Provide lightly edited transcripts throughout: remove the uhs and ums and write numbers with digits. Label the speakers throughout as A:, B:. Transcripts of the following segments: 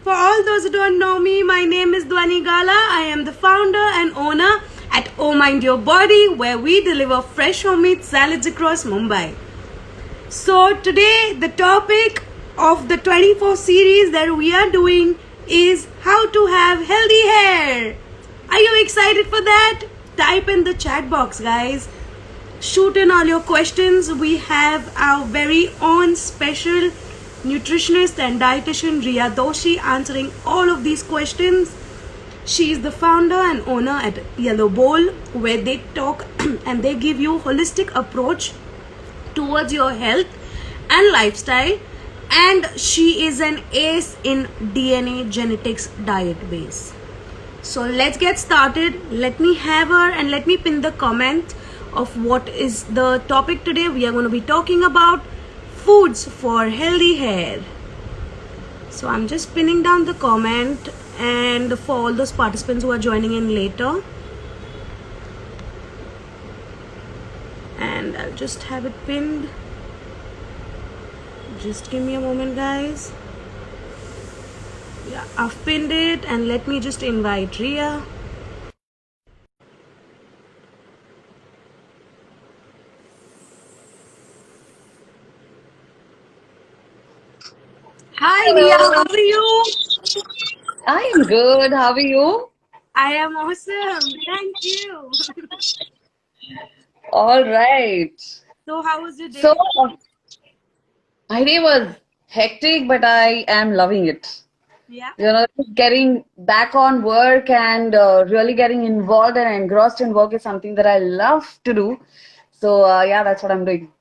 A: For all those who don't know me, my name is Dwani Gala. I am the founder and owner at Oh Mind Your Body, where we deliver fresh homemade salads across Mumbai. So today the topic of the 24 series that we are doing is how to have healthy hair. Are you excited for that? Type in the chat box, guys. Shoot in all your questions. We have our very own special nutritionist and dietitian Riya Doshi answering all of these questions. She is the founder and owner at Yellow Bowl, where they talk and they give you holistic approach towards your health and lifestyle, and she is an ace in DNA genetics diet base. So let's get started. Let me have her and let me pin the comment of what is the topic today. We are going to be talking about foods for healthy hair. So I'm just pinning down the comment, and for all those participants who are joining in later, and I'll just have it pinned. Just give me a moment, guys. Yeah, I've pinned it, and let me just invite Riya. Hi Riya, how are you?
B: I am good. How are you?
A: I am awesome. Thank you.
B: All right.
A: So how was your day?
B: So, my day was hectic, but I am loving it.
A: Yeah.
B: Just getting back on work and really getting involved and engrossed in work is something that I love to do. So, yeah, that's what I'm doing.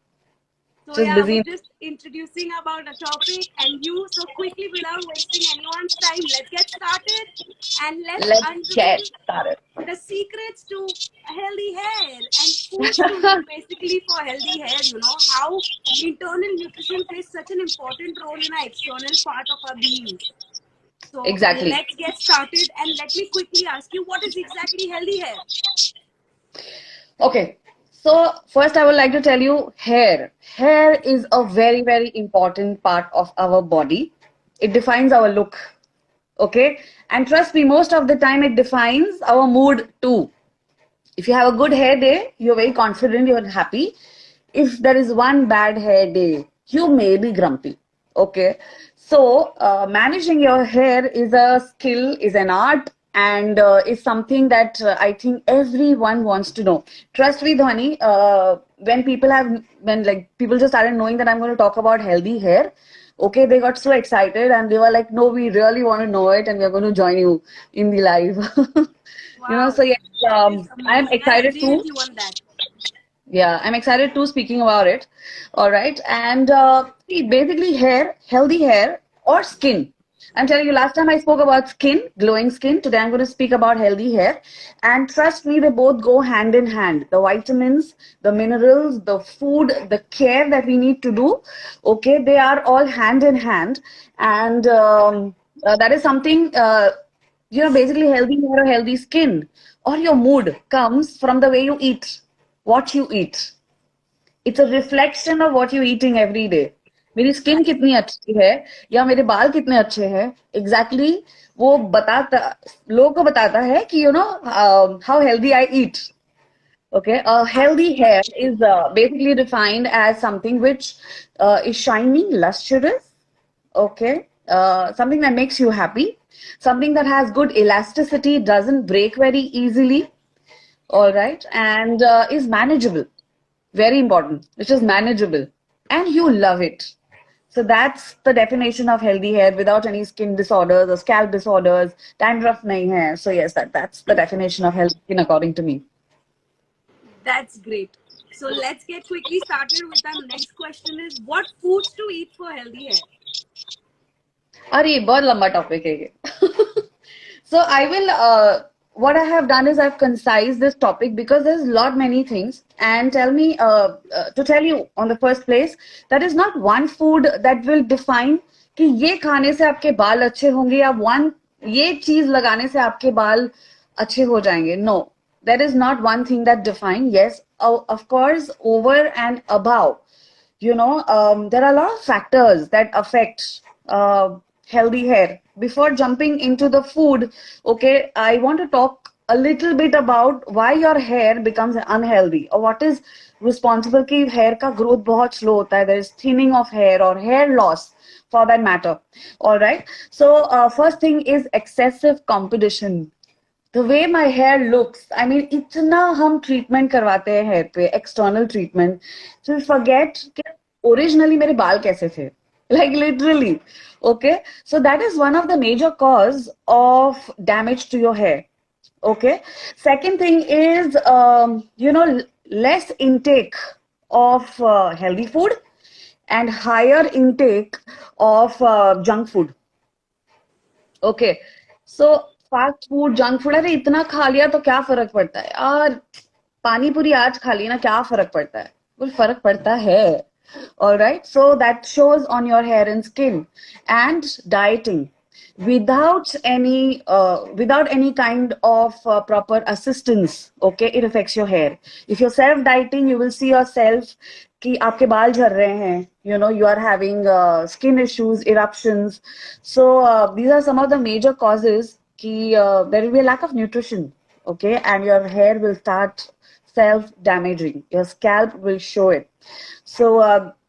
A: So
B: Just
A: yeah, I was
B: busy.
A: just introducing about a topic, and you so quickly, without wasting anyone's time, let's get started and let's
B: Let's get
A: unveil
B: started.
A: the secrets to healthy hair and foods to eat basically for healthy hair. You know how internal nutrition plays such an important role in our external part of our being. So
B: Exactly.
A: let's get started, and let me quickly ask you, what is exactly healthy hair?
B: Okay. So first I would like to tell you hair. Hair is a very, very important part of our body. It defines our look. Okay. And trust me, most of the time it defines our mood too. If you have a good hair day, you're very confident, you're happy. If there is one bad hair day, you may be grumpy. Okay. So, managing your hair is a skill, is an art, and is something that I think everyone wants to know. Trust me, Dhwani, when like people just started knowing that I'm going to talk about healthy hair, okay, they got so excited and they were like, no, we really want to know it, and we're going to join you in the live.
A: Wow,
B: So yes,
A: that is
B: I'm
A: amazing. I
B: excited
A: agree
B: too.
A: with you on that.
B: Yeah, I'm excited too speaking about it. All right. And see, basically hair, healthy hair or skin. I'm telling you, last time I spoke about skin, glowing skin. Today I'm going to speak about healthy hair. And trust me, they both go hand in hand. The vitamins, the minerals, the food, the care that we need to do, okay, they are all hand in hand. And that is something, basically healthy hair or healthy skin or your mood comes from the way you eat, what you eat. It's a reflection of what you're eating every day. मेरी skin कितनी अच्छी है या मेरे बाल कितने अच्छे हैं एग्जैक्टली वो बताता लोगों को बताता है कि how healthy I eat. Okay, a healthy hair is basically defined as something which is shining, lustrous, okay, something that makes you happy, something that has good elasticity, doesn't break very easily, all right, and is manageable. Very important, which is manageable, and you love it. So that's the definition of healthy hair without any skin disorders or scalp disorders. Dandruff nahi hai. So yes, that's the definition of healthy skin according to me.
A: That's great. So let's get quickly started with our next question is, what foods to eat for healthy hair?
B: अरे बहुत लंबा topic है ये. So I will what I have done is I've concised this topic because there's lot many things, and to tell you on the first place that is not one food that will define कि ये खाने से आपके बाल अच्छे होंगे या ये चीज लगाने से आपके बाल अच्छे हो जाएंगे. No, there is not one thing that define. Yes, of course, over and above, there are a lot of factors that affect healthy hair. before jumping into the food, okay, I want to talk a little bit about why your hair becomes unhealthy or what is responsible कि hair का growth बहुत slow होता है. There is thinning of hair or hair loss for that matter. All right. So first thing is excessive competition. The way my hair looks, I mean, इतना हम treatment करवाते हैं hair पे, external treatment, so we forget कि originally मेरे बाल कैसे थे, like literally, okay? So that is one of the major cause of damage to your hair, okay? Second thing is, less intake of healthy food and higher intake of junk food. Okay so fast food junk food अरे इतना खा लिया तो क्या फर्क पड़ता है यार पानी पूरी आज खा ली ना क्या फर्क पड़ता है कुछ फर्क पड़ता है alright so that shows on your hair and skin and dieting without any kind of proper assistance okay it affects your hair if you're self dieting you will see yourself कि आपके बाल झड़ रहे हैं you are having skin issues eruptions so these are some of the major causes कि there will be a lack of nutrition okay and your hair will start self damaging your scalp will show it so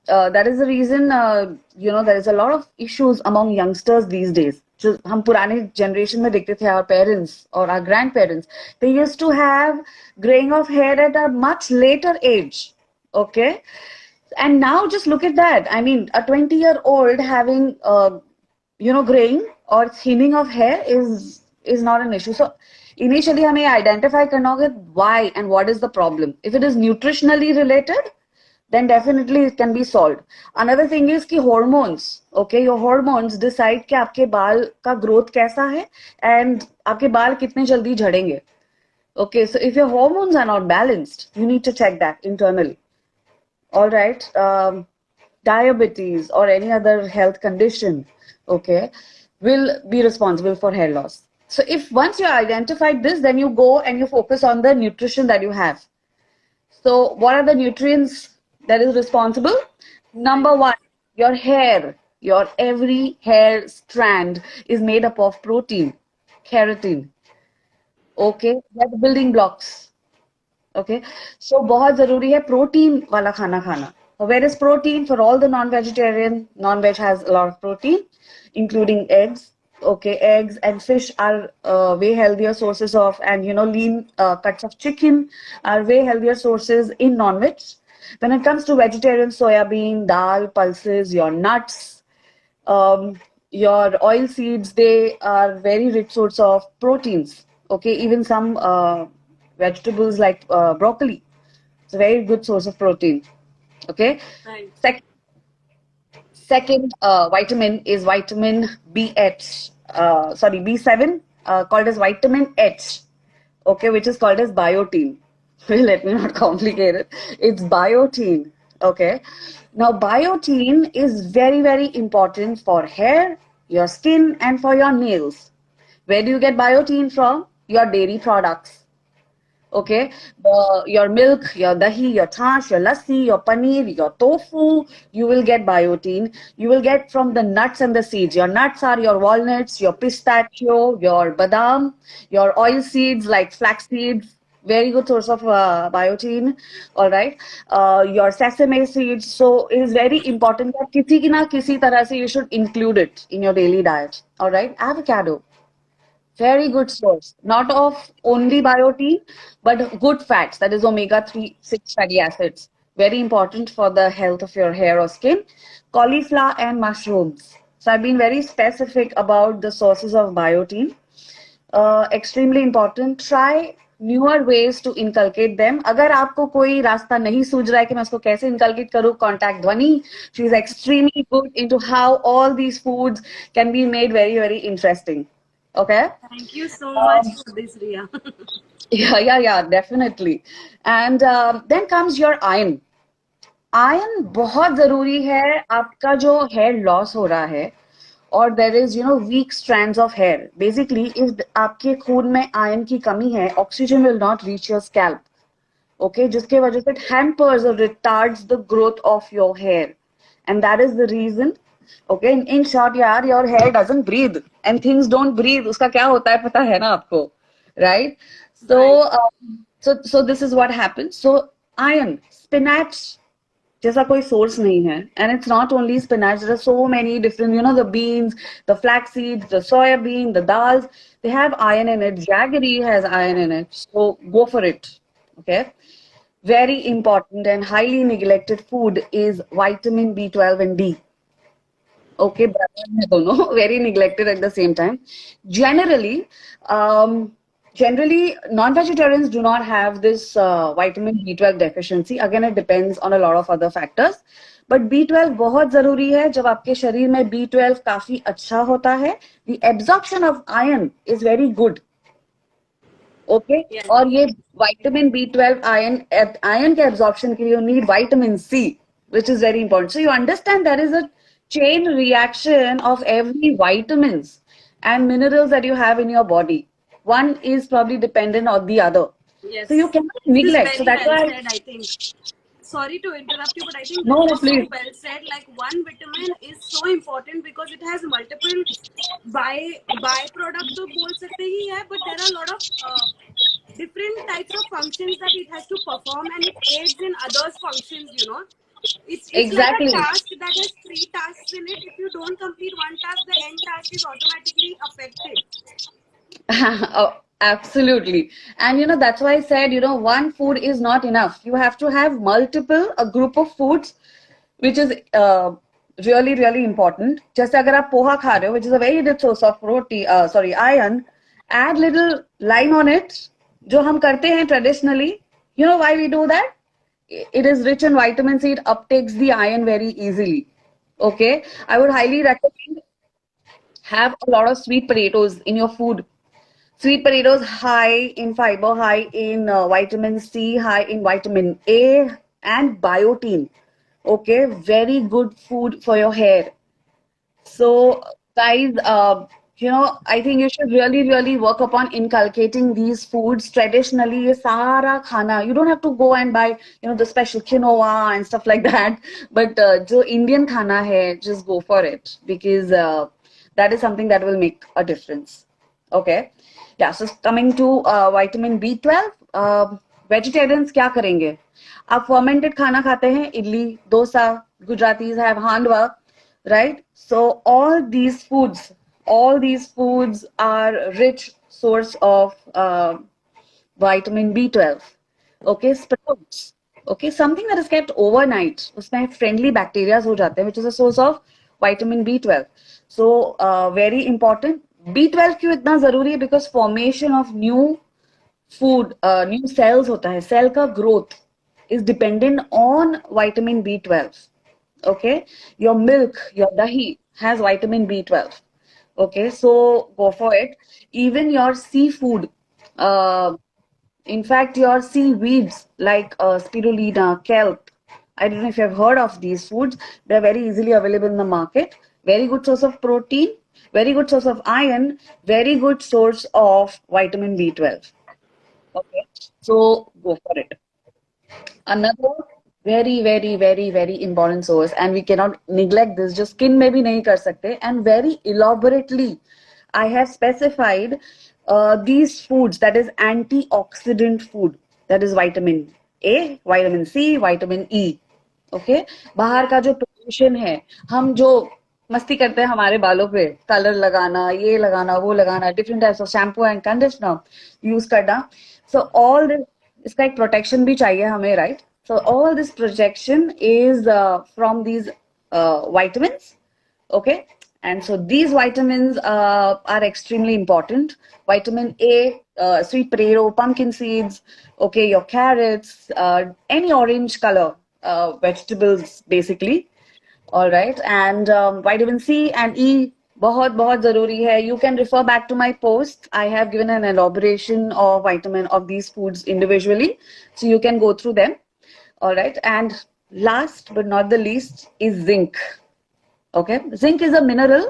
B: that is the reason there is a lot of issues among youngsters these days जो हम पुराने generation में देखते थे our parents or our grandparents they used to have graying of hair at a much later age okay and now just look at that I mean a 20-year-old having graying or thinning of hair is not an issue so initially हमें identify करना होगा why and what is the problem if it is nutritionally related then definitely it can be solved another thing is कि hormones okay your hormones decide कि आपके बाल का growth कैसा है and आपके बाल कितने जल्दी झड़ेंगे okay so if your hormones are not balanced you need to check that internally all right diabetes or any other health condition okay will be responsible for hair loss so if once you identified this then you go and you focus on the nutrition that you have so what are the nutrients that is responsible number one your hair your every hair strand is made up of protein keratin okay that's building blocks okay so बहुत जरूरी है protein वाला खाना खाना where is protein for all the non-vegetarian non-veg has a lot of protein including eggs okay eggs and fish are way healthier sources of and lean cuts of chicken are way healthier sources in non-veg when it comes to vegetarian soybean dal pulses your nuts your oil seeds they are very rich source of proteins okay even some vegetables like broccoli it's a very good source of protein okay
A: Right.
B: second vitamin is vitamin B7 called as vitamin H okay which is called as biotin let me not complicate it it's biotin okay now biotin is very very important for hair your skin and for your nails where do you get biotin from your dairy products okay your milk your dahi your chaash your lassi your paneer your tofu you will get biotin you will get from the nuts and the seeds your nuts are your walnuts your pistachio your badam your oil seeds like flax seeds very good source of biotin all right your sesame seeds so it is very important that kisi ki na kisi tarah se you should include it in your daily diet all right avocado very good source, not of only biotin, but good fats, that is omega-3, 6 fatty acids. Very important for the health of your hair or skin. Cauliflower and mushrooms. So I've been very specific about the sources of biotin. Extremely important. Try newer ways to inculcate them. अगर आपको कोई रास्ता नहीं सूझ रहा है कि मैं उसको कैसे inculcate करूँ, contact Dhwani. She is extremely good into how all these foods can be made very, very interesting. Okay.
A: Thank you so much for this, Ria.
B: Yeah, definitely. And then comes your iron. Iron बहुत जरूरी है आपका जो hair loss हो रहा है और there is weak strands of hair. Basically, if आपके खून में iron की कमी है, oxygen will not reach your scalp. Okay, जिसके वजह से it hampers or retards the growth of your hair. And that is the reason Okay, in short, यार, your hair doesn't breathe and things don't breathe. उसका क्या होता है पता है ना आपको, right? So,
A: Right.
B: so this is what happens. So iron, spinach जैसा कोई source नहीं है, and it's not only spinach. There are so many different, you know, the beans, the flax seeds, the soya bean, the dals. They have iron in it. Jaggery has iron in it. So go for it. Okay. Very important and highly neglected food is vitamin B12 and D. Okay, brother है दोनों, very neglected at the same time. Generally, generally non-vegetarians do not have this vitamin B12 deficiency. Again, it depends on a lot of other factors. But B12 बहुत जरूरी है. जब आपके शरीर में B12 काफी अच्छा होता है, the absorption of iron is very good. Okay
A: Yes.
B: और ये विटामिन B12 आयन आयन के एब्जॉर्प्शन के लिए you need vitamin C which is very important. So you understand there is a chain reaction of every vitamins and minerals that you have in your body. One is probably dependent on the other.
A: Yes.
B: So you cannot
A: This is
B: neglect. So
A: very
B: that's
A: well
B: why.
A: said, I think. Sorry to interrupt you, but I think
B: No,
A: this
B: no,
A: is so
B: please.
A: well said. Like one vitamin is so important because it has multiple byproduct तो बोल सकते ही है, but there are a lot of different types of functions that it has to perform, and it aids in others' functions. You know, it's like a
B: Exactly.
A: task that has 3 tasks in it. If you don't complete one task, the end task is automatically affected.
B: Oh, absolutely. And you know, that's why I said, you know, one food is not enough. You have to have multiple, a group of foods, which is really, really important. जैसे अगर आप पोहा खा रहे हो, which is a very rich source of protein, sorry, iron, add little lime on it, जो हम करते हैं traditionally. You know why we do that? It is rich in vitamin C. It uptakes the iron very easily. Okay, I would highly recommend have a lot of sweet potatoes in your food. Sweet potatoes high in fiber, high in vitamin C, high in vitamin A and biotin. Okay, very good food for your hair. So, guys, you know, I think you should really, really work upon inculcating these foods. Traditionally, ये सारा खाना, you don't have to go and buy, you know, the special quinoa and stuff like that. But जो Indian खाना है, just go for it because that is something that will make a difference. Okay. Yeah, so coming to vitamin B12, vegetarians क्या करेंगे? आप fermented खाना खाते हैं, idli, dosa, Gujaratis have handwa, right? So all these foods are rich source of vitamin B12. Okay, sprouts. Okay, something that is kept overnight, उसमें friendly bacteria हो जाते हैं, which is a source of vitamin B12. So very important. B12 क्यों इतना जरूरी है? Because formation of new food, new cells होता है. Cell का growth is dependent on vitamin B12. Okay, your milk, your dahi has vitamin B12. Okay, so go for it. Even your seafood, uh, in fact, your seaweeds like spirulina, kelp. I don't know if you have heard of these foods. They're very easily available in the market. Very good source of protein, very good source of iron, very good source of vitamin B12. Okay, so go for it. Another very, very, very, very important source, and we cannot neglect this. Just skin में भी नहीं कर सकते. And very elaborately, I have specified these foods, that is antioxidant food, that is vitamin A, vitamin C, vitamin E. Okay, बाहर का जो pollution है, हम जो मस्ती करते हैं हमारे बालों पे, कलर लगाना, ये लगाना, वो लगाना, different types of shampoo and conditioner use करना. So all this, इसका एक protection भी चाहिए हमें, right? So all this protection is from these vitamins, okay? And so these vitamins are extremely important. Vitamin A, sweet potato, pumpkin seeds, okay, your carrots, any orange color vegetables basically. All right, and vitamin C and E बहुत बहुत जरूरी है. You can refer back to my post. I have given an elaboration of vitamin of these foods individually, so you can go through them. All right, and last but not the least is zinc. Okay, zinc is a mineral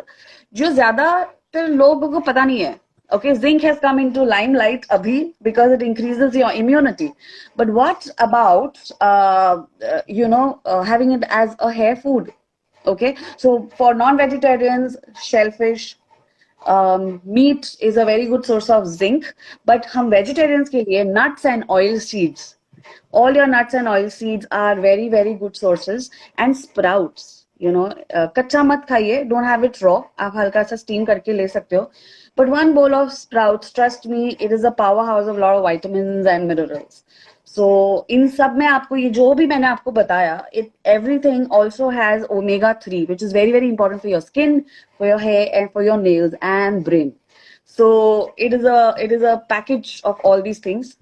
B: जो ज़्यादातर लोगों को पता नहीं है. Okay, zinc has come into limelight abhi because it increases your immunity. But what about you know having it as a hair food? Okay, so for non-vegetarians, shellfish, meat is a very good source of zinc. But हम vegetarians के लिए nuts and oil seeds, all your nuts and oil seeds are very very good sources. And sprouts, you know, कच्चा मत खाइए, don't have it raw, आप हल्का सा steam करके ले सकते हो. But one bowl of sprouts, trust me, it is a powerhouse of a lot of vitamins and minerals. So इन सब में आपको ये जो भी मैंने आपको बताया, it everything also has omega 3, which is very very important for your skin, for your hair, and for your nails and brain. So it is a package of all these things.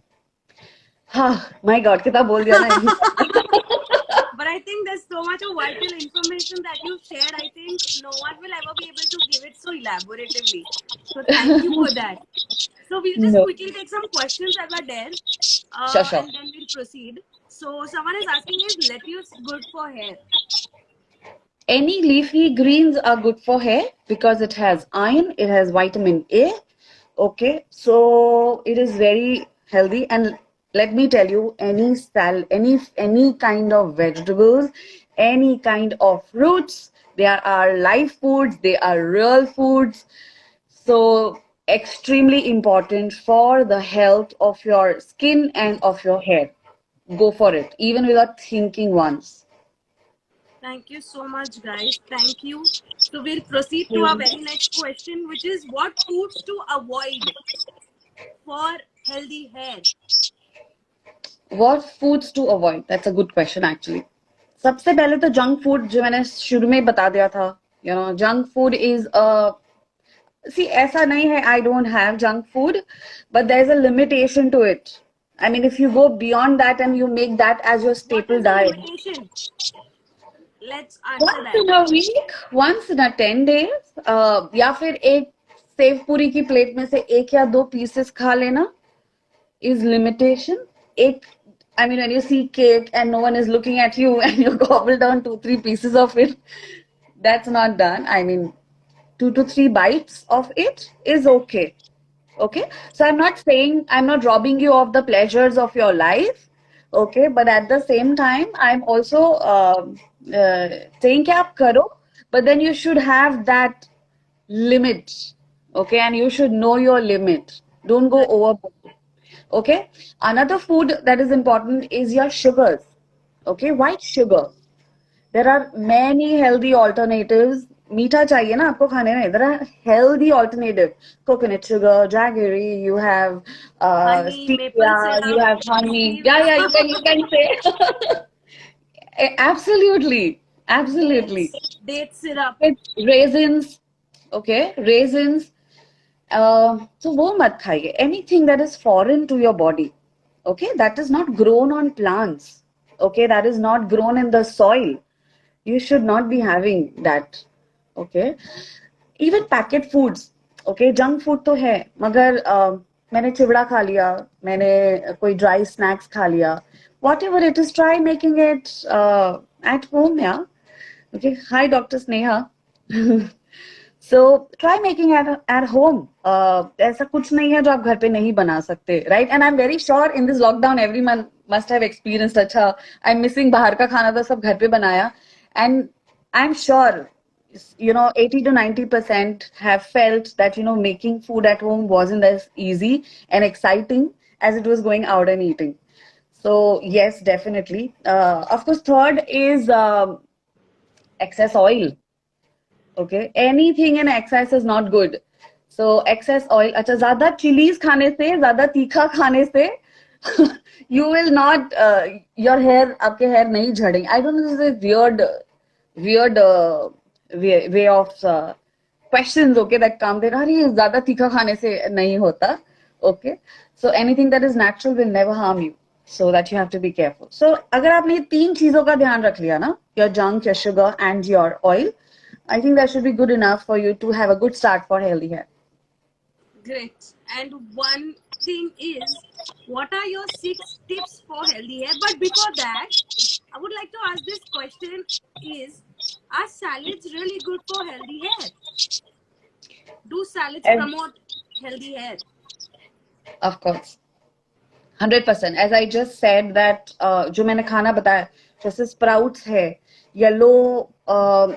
B: हाँ, my God, कितना बोल दिया ना.
A: But I think there's so much of vital information that you shared. I think no one will ever be able to give it so elaboratively. So thank you for that. So we'll just
B: No.
A: quickly take some questions that were there,
B: Sure.
A: and then we'll proceed. So someone is asking, is lettuce good for hair?
B: Any leafy greens are good for hair because it has iron, it has vitamin A. Okay, so it is very healthy. And let me tell you, any kind of vegetables, any kind of fruits, they are live foods, they are real foods. So extremely important for the health of your skin and of your hair. Go for it, even without thinking once.
A: Thank you so much, guys. Thank you. So we'll proceed to our very next question, which is what foods to avoid for healthy hair?
B: What foods to avoid? That's a good question actually. सबसे पहले तो junk food जो मैंने शुरू में बता दिया था, you know, junk food is a, see, ऐसा नहीं है I don't have junk food, but there's a limitation to it. I mean, if you go beyond that and you make that as your
A: What
B: staple
A: is the
B: diet,
A: limitation? Let's answer
B: once
A: that.
B: in a week, once in a 10 days, या फिर एक save पूरी की plate में से एक या दो पीसेस खा लेना is limitation. Ek, I mean, when you see cake and no one is looking at you and you gobble down 2, 3 pieces of it, that's not done. I mean, 2 to 3 bites of it is okay. Okay. So I'm not saying, I'm not robbing you of the pleasures of your life. Okay. But at the same time, I'm also saying कि आप करो, but then you should have that limit. Okay. And you should know your limit. Don't go overboard. Okay. Another food that is important is your sugars. Okay. White sugar. There are many healthy alternatives. मीठा चाहिए ना आपको खाने में. There are healthy alternative. Coconut sugar, jaggery. You have
A: Honey, maple
B: stevia. You
A: syrup,
B: have honey.
A: stevia.
B: Yeah. You can say. Absolutely. Absolutely.
A: Date syrup.
B: With raisins. Okay. Raisins. So वो मत खाइए. Anything that is foreign to your body, okay, that is not grown on plants, okay, that is not grown in the soil. You should not be having that, okay. Even packet foods, okay, junk food तो है, मगर मैंने चिवड़ा खा लिया, मैंने कोई dry snacks खा लिया, whatever it is, try making it at home, yeah. Okay, hi Dr. Sneha. So try making at home. ऐसा कुछ नहीं है जो आप घर पे नहीं बना सकते, right? And I'm very sure in this lockdown everyone must have experienced, अच्छा I'm missing बाहर का खाना, तो सब घर पे बनाया. And I'm sure, you know, 80 to 90% have felt that, you know, making food at home wasn't as easy and exciting as it was going out and eating. So yes, definitely. Of course, third is excess oil. Okay, anything in excess is not good. So excess oil, अच्छा ज़्यादा chillies खाने से, ज़्यादा तीखा खाने से you will not, your hair, आपके hair नहीं झड़ेंगे. I don't know, this is a weird way of questions, okay, that come there. अरे ज़्यादा तीखा खाने से नहीं होता. Okay, so anything that is natural will never harm you. So that you have to be careful. So अगर आपने ये 3 चीजों का ध्यान रख लिया ना, your junk, your sugar and your oil, I think that should be good enough for you to have a good start for healthy hair.
A: Great. And one thing is, what are your 6 tips for healthy hair? But before that, I would like to ask this question is, are salads really good for healthy hair? Do salads promote healthy hair?
B: Of course. 100%. As I just said that, जो मैंने खाना बताया, जैसे sprouts है, yellow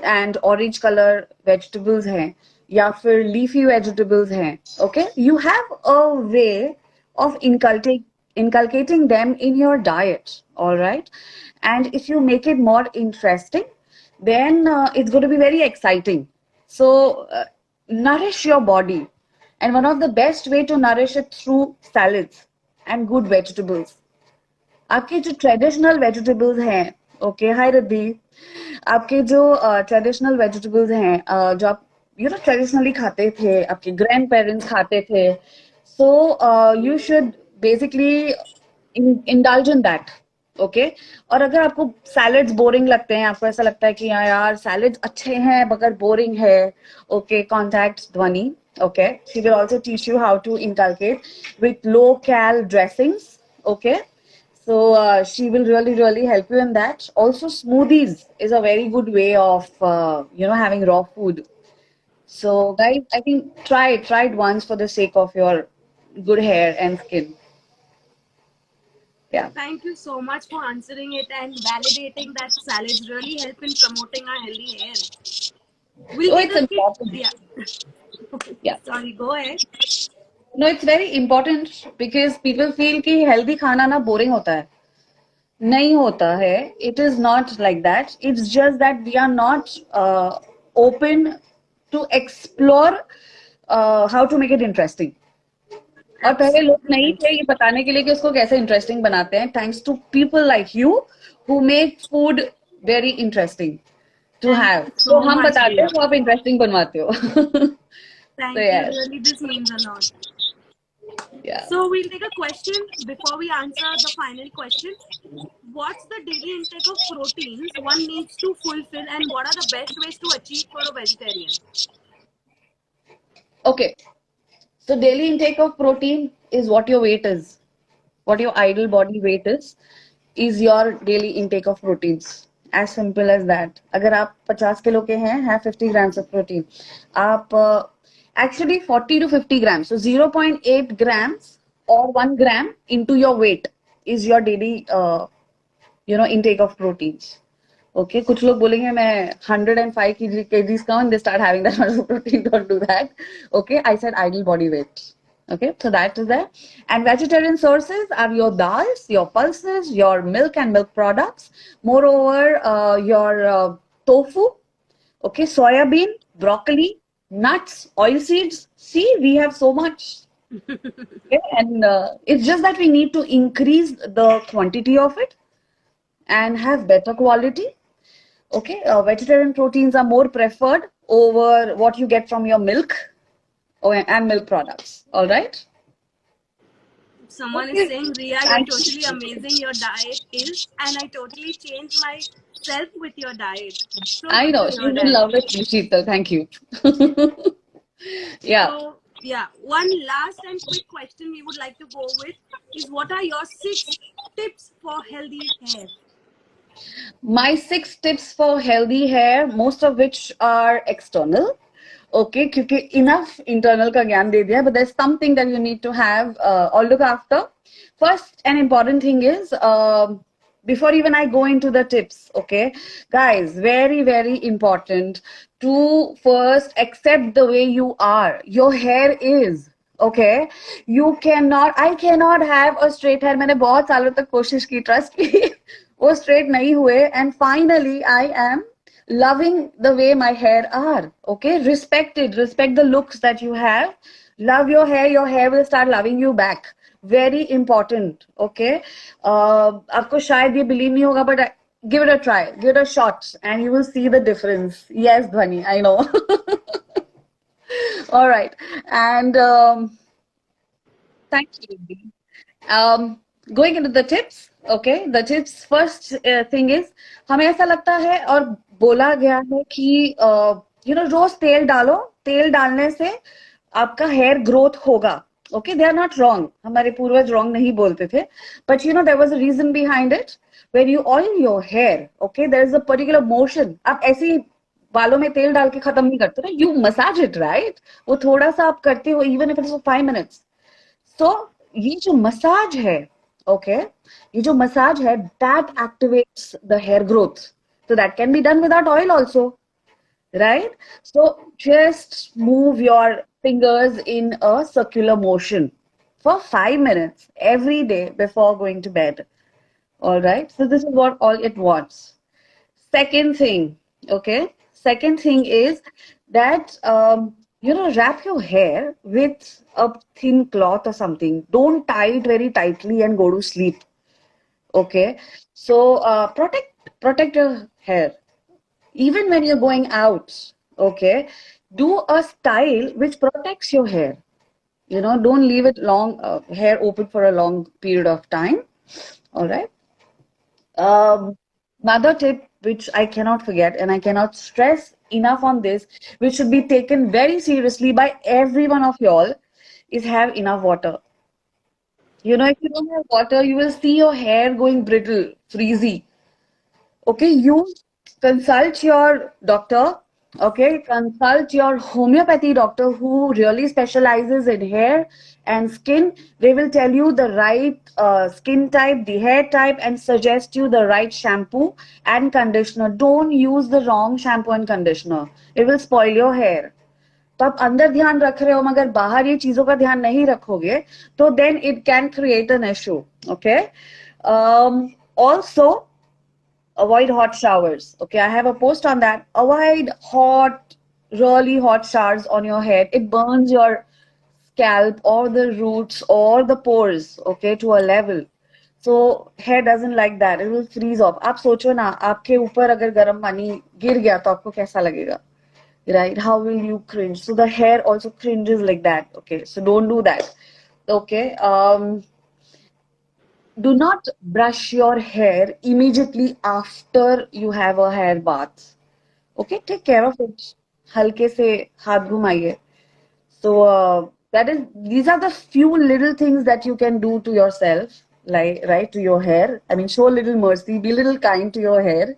B: and orange colour vegetables हैं या फिर leafy vegetables हैं, okay, you have a way of inculcating them in your diet, all right? And if you make it more interesting, then it's going to be very exciting. So nourish your body, and one of the best way to nourish it through salads and good vegetables. आपके जो traditional vegetables हैं, okay, हाय रिद्धि, आपके जो traditional vegetables हैं, जो आप traditionally खाते थे, आपके ग्रैंड पेरेंट्स खाते थे, so you should basically indulge in that, okay. और अगर आपको सैलड्स बोरिंग लगते हैं, आपको ऐसा लगता है कि हाँ यार सैलड्स अच्छे हैं मगर बोरिंग है, okay, contact Dhwani, okay, she will also teach you how to inculcate with low cal dressings, okay. So she will really help you in that. Also, smoothies is a very good way of having raw food. So guys, I think try it once for the sake of your good hair and skin. Yeah.
A: Thank you so much for answering it and validating that salads really help in promoting our healthy hair. We'll
B: it's important.
A: Yeah.
B: Yeah.
A: Sorry, go ahead.
B: No, it's very important because people feel कि healthy खाना ना boring होता है. नहीं होता है. It is not like that. It's just that we are not open to explore how to make it interesting. और पहले लोग नहीं थे ये बताने के लिए कि उसको कैसे इंटरेस्टिंग बनाते हैं. Thanks to people like you who make food very interesting to have. So हम बताते हैं, वो आप इंटरेस्टिंग बनवाते हो.
A: Thank you. Really, this means a lot.
B: Yeah.
A: So we'll take a question before we answer the final question. What's the daily intake of proteins one needs to fulfill, and what are the best ways to achieve for a vegetarian?
B: Okay. So daily intake of protein is what your weight is. What your ideal body weight is your daily intake of proteins. As simple as that. अगर आप 50 kilo के हैं, have 50 grams of protein. आप actually 40 to 50 grams. So 0.8 grams or 1 gram into your weight is your daily intake of proteins. Okay, कुछ लोग बोलेंगे मैं 105 kgs का हूँ, they start having that much of protein. Don't do that. Okay, I said ideal body weight. Okay, so that is there. And vegetarian sources are your dals, your pulses, your milk and milk products. Moreover, your tofu, okay, soya bean, broccoli, nuts, oil seeds. See, we have so much. Okay? And it's just that we need to increase the quantity of it and have better quality. Okay, vegetarian proteins are more preferred over what you get from your milk and milk products. All right.
A: Someone is saying, Riya, you're totally amazing. Your diet is, and I totally changed myself with your diet. So
B: I know she will love it, Sheetal. Thank you. Yeah.
A: So, yeah, one last and quick question we would like to go with is, what are your 6 tips for healthy hair?
B: My 6 tips for healthy hair, most of which are external. Okay, क्योंकि enough internal का ज्ञान दे दिया, but there's something that you need to have or look after. First and important thing is, before even I go into the tips, okay, guys, very important to first accept the way you are. Your hair is, okay, I cannot have a straight hair. मैंने बहुत सालों तक कोशिश की, trust me, वो straight नहीं हुए, and finally I am loving the way my hair are. Okay, respect the looks that you have. Love your hair will start loving you back. Very important. Okay, आपको शायद ये believe नहीं होगा, but give it a try, give it a shot, and you will see the difference. Yes, Dhwani, I know. All right, and thank you. Going into the tips. Okay, the tips, first thing is, हमें ऐसा लगता है और बोला गया है कि रोज तेल डालो, तेल डालने से आपका हेयर ग्रोथ होगा. Okay, they are not wrong. हमारे पूर्वज wrong नहीं बोलते थे, but there was a reason behind it. When you oil your hair, okay, there is a particular motion. आप ऐसे ही बालों में तेल डाल के खत्म नहीं करते ना, you massage it, right? वो थोड़ा सा आप करते हो, even if it is for 5 minutes. So ये जो मसाज है, okay, ये जो मसाज है, that activates the hair growth. So that can be done without oil also, right? So just move your fingers in a circular motion for 5 minutes every day before going to bed. All right. So this is what all it wants. Second thing, okay? Second thing is that wrap your hair with a thin cloth or something. Don't tie it very tightly and go to sleep. Okay. So protect your hair. Even when you're going out, okay, do a style which protects your hair. Don't leave it long hair open for a long period of time. All right. Um, Another tip which I cannot forget and I cannot stress enough on this, which should be taken very seriously by every one of y'all, is have enough water. If you don't have water, you will see your hair going brittle, frizzy. Okay, you consult your doctor. Okay, consult your homeopathy doctor who really specializes in hair and skin. They will tell you the right skin type, the hair type, and suggest you the right shampoo and conditioner. Don't use the wrong shampoo and conditioner. It will spoil your hair. तो आप अंदर ध्यान रख रहे हो मगर बाहर ये चीजों का ध्यान नहीं रखोगे तो then it can create an issue. Okay. Also, avoid hot showers. Okay, I have a post on that. Avoid really hot showers on your head. It burns your scalp or the roots or the pores, okay, to a level. So hair doesn't like that. It will freeze off. आप सोचो ना आपके ऊपर अगर गर्म पानी गिर गया तो आपको कैसा लगेगा, right? How will you cringe? So the hair also cringes like that. Okay, so don't do that. Okay. Do not brush your hair immediately after you have a hair bath. Okay, take care of it. हल्के से हाथ घुमाइए. So these are the few little things that you can do to yourself, like right to your hair. I mean, show a little mercy, be a little kind to your hair.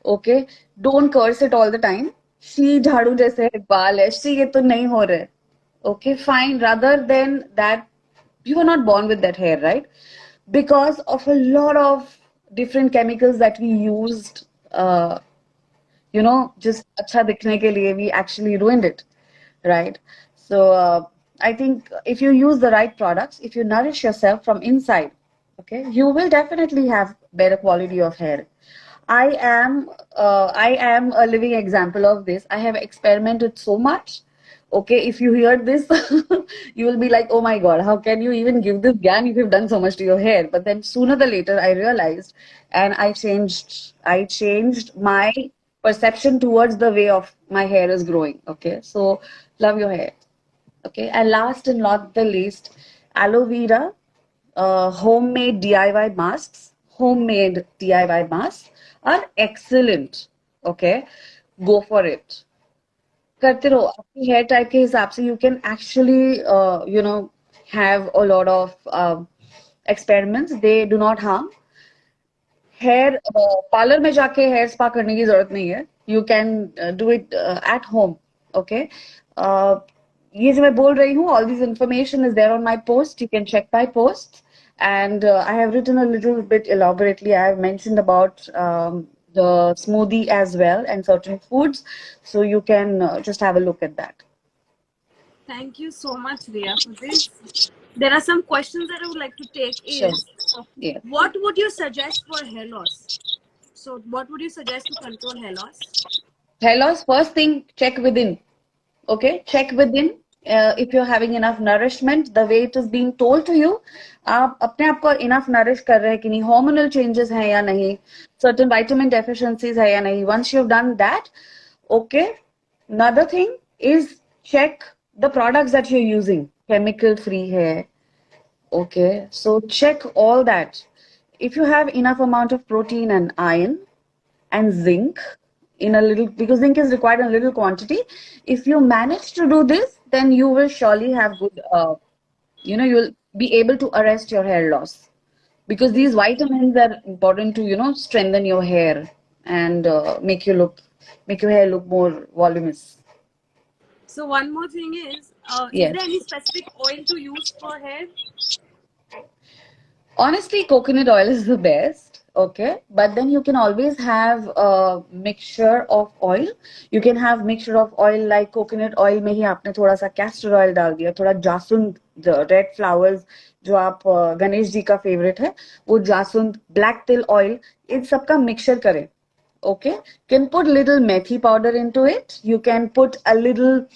B: Okay, don't curse it all the time. She झाड़ू जैसे बाल है, she ये तो नहीं हो रहे. Okay, fine. Rather than that, you were not born with that hair, right? Because of a lot of different chemicals that we used, just अच्छा दिखने के लिए, we actually ruined it, right? So I think if you use the right products, if you nourish yourself from inside, okay, you will definitely have better quality of hair. I am a living example of this. I have experimented so much. Okay, if you hear this, you will be like, oh my God, how can you even give this gyan if you've done so much to your hair? But then sooner or later, I realized and I changed my perception towards the way of my hair is growing. Okay, so love your hair. Okay, and last and not the least, aloe vera, homemade DIY masks. Homemade DIY masks are excellent. Okay, go for it. करते रहो आपकी hair type के हिसाब से you can actually have a lot of experiments. They do not harm. Hair parlour में जाके hair spa करने की जरूरत नहीं है. You can do it at home. Okay, ये जो मैं बोल रही हूँ, all this information is there on my post. You can check my post. And I have written a little bit elaborately. I have mentioned about the smoothie as well and certain foods. So you can just have a look at that.
A: Thank you so much, Riya, for this. There are some questions that I would like to take.
B: Sure. Yeah.
A: What would you suggest for hair loss? So what would you suggest to control hair loss?
B: Hair loss, first thing, check within. Okay, check within. If you're having enough nourishment, the way it is being told to you, आप अपने आप को enough nourish कर रहे हैं कि नहीं, hormonal changes हैं या नहीं, certain vitamin deficiencies है या नहीं. Once you've done that, okay. Another thing is check the products that you're using. Chemical free hair. Okay, so check all that. If you have enough amount of protein and iron and zinc in a little, because zinc is required in a little quantity, if you manage to do this, then you will surely have good, you'll be able to arrest your hair loss, because these vitamins are important to, strengthen your hair and make your hair look more voluminous.
A: So one more thing is,
B: Yes.
A: is there any specific oil to use for hair?
B: Honestly, coconut oil is the best. Okay, but then you can always have a mixture of oil. You can have mixture of oil like coconut oil में ही आपने थोड़ा सा castor oil डाल दिया, थोड़ा जासुंद, the red flowers जो आप गणेश जी का favorite है, वो जासुंद, black till oil, इन सब का mixture करें. Okay, you can put little methi powder into it. You can put a little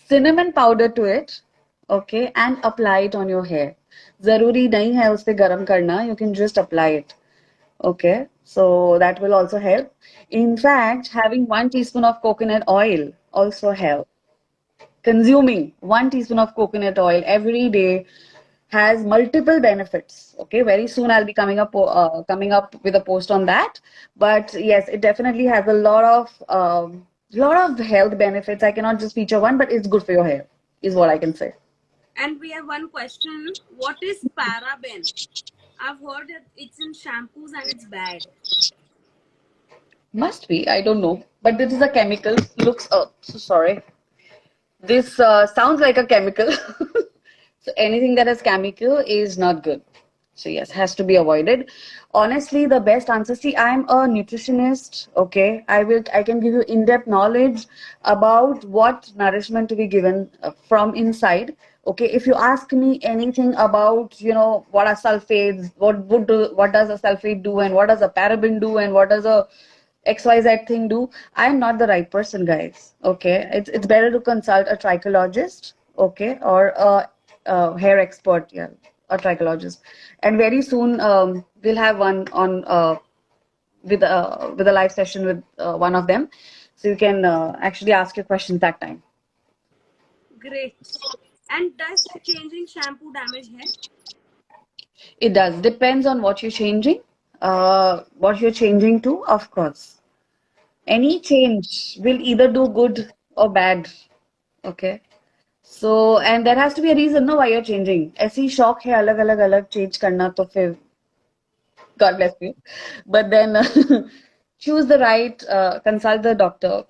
B: cinnamon powder to it. Okay, and apply it on your hair. जरूरी नहीं है उसे गरम करना. You can just apply it. Okay, so that will also help. In fact, having 1 teaspoon of coconut oil also help. Consuming 1 teaspoon of coconut oil every day has multiple benefits. Okay, very soon I'll be coming up with a post on that. But yes, it definitely has a lot of health benefits. I cannot just feature one, but it's good for your hair, is what I can say.
A: And we have one question. What is paraben? I've heard that it's in shampoos and it's bad.
B: Must be, I don't know. But this is a chemical. Looks, oh, so sorry. This sounds like a chemical. So anything that is chemical is not good. So yes, has to be avoided. Honestly, the best answer. See, I'm a nutritionist. Okay, I can give you in-depth knowledge about what nourishment to be given from inside. Okay, if you ask me anything about, what are sulfates, what does a sulfate do, and what does a paraben do, and what does a XYZ thing do, I'm not the right person, guys. Okay, it's better to consult a trichologist, okay, or a hair expert, yeah, a trichologist. And very soon we'll have one on with a live session with one of them, so you can actually ask your questions that time.
A: Great. And does changing shampoo damage hair?
B: It does. Depends on what you're changing. What you're changing to, of course. Any change will either do good or bad. Okay. So, and there has to be a reason, no, why you're changing. ऐसी शौक है अलग अलग अलग change करना तो फिर God bless you. But then choose the right, consult the doctor.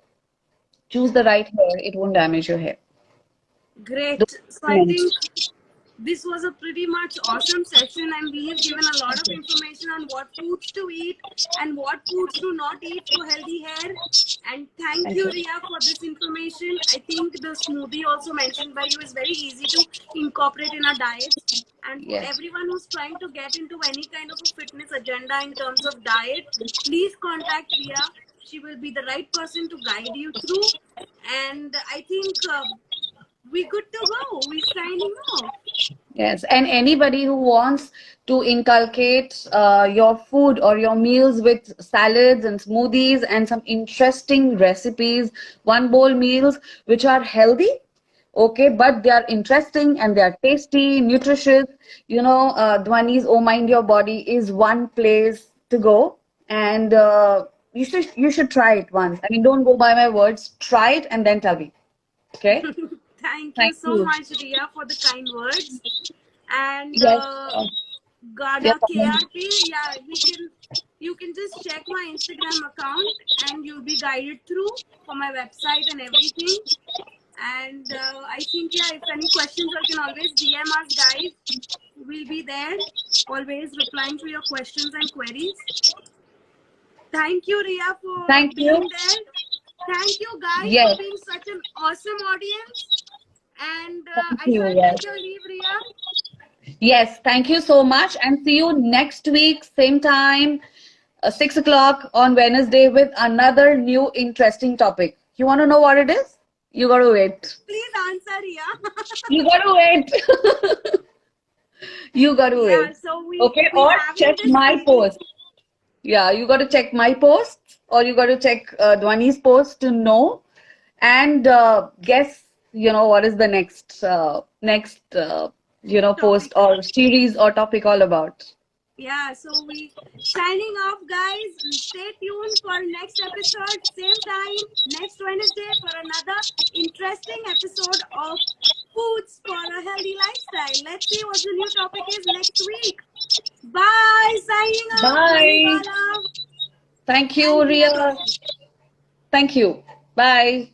B: Choose the right hair. It won't damage your hair.
A: Great.
B: Don't
A: So I
B: experiment.
A: think this was a pretty much awesome session, and we have given a lot of information on what foods to eat and what foods to not eat for healthy hair. And thank you, Ria, for this information. I think the smoothie also mentioned by you is very easy to incorporate in our diet. And for
B: Yes.
A: everyone who's trying to get into any kind of a fitness agenda in terms of diet, please contact Ria. She will be the right person to guide you through. And I think we good to go. We're signing off.
B: Yes, and anybody who wants to inculcate your food or your meals with salads and smoothies and some interesting recipes, one bowl meals which are healthy, okay, but they are interesting and they are tasty, nutritious. Dhwani's Oh Mind Your Body is one place to go, and you should try it once. I mean, don't go by my words. Try it and then tell me. Okay.
A: Thank you
B: Thank
A: so
B: you.
A: much, Ria, for the kind words. And
B: Yes.
A: Gada
B: Yes.
A: KRP, yeah, you can just check my Instagram account and you'll be guided through for my website and everything. And I think, yeah, if any questions, you can always DM us, guys. We'll be there, always replying to your questions and queries. Thank you, Ria, for
B: Thank
A: being
B: you.
A: there. Thank you, guys,
B: Yes.
A: for being such an awesome audience. And
B: Thank
A: I
B: you.
A: shall
B: Yes.
A: take your leave, Ria.
B: Yes. Thank you so much. And see you next week, same time, 6 o'clock on Wednesday with another new interesting topic. You want to know what it is? You got to wait.
A: Please answer, Ria.
B: You got to wait. You got to
A: Yeah,
B: wait.
A: so
B: Okay.
A: we
B: Or
A: having
B: check
A: this
B: my
A: series.
B: post. Yeah, you got to check my posts or you got to check Dhwani's post to know and guess, what is the next post
A: Topic.
B: or series or topic all about.
A: Yeah, so we signing off, guys. Stay tuned for next episode, same time next Wednesday for another interesting episode of Foods for a Healthy Lifestyle. Let's see what the new topic is next week. Bye. Signing off.
B: Bye.
A: Manigala
B: Thank you,
A: and Ria
B: Ria.
A: Joshi.
B: Thank you. Bye.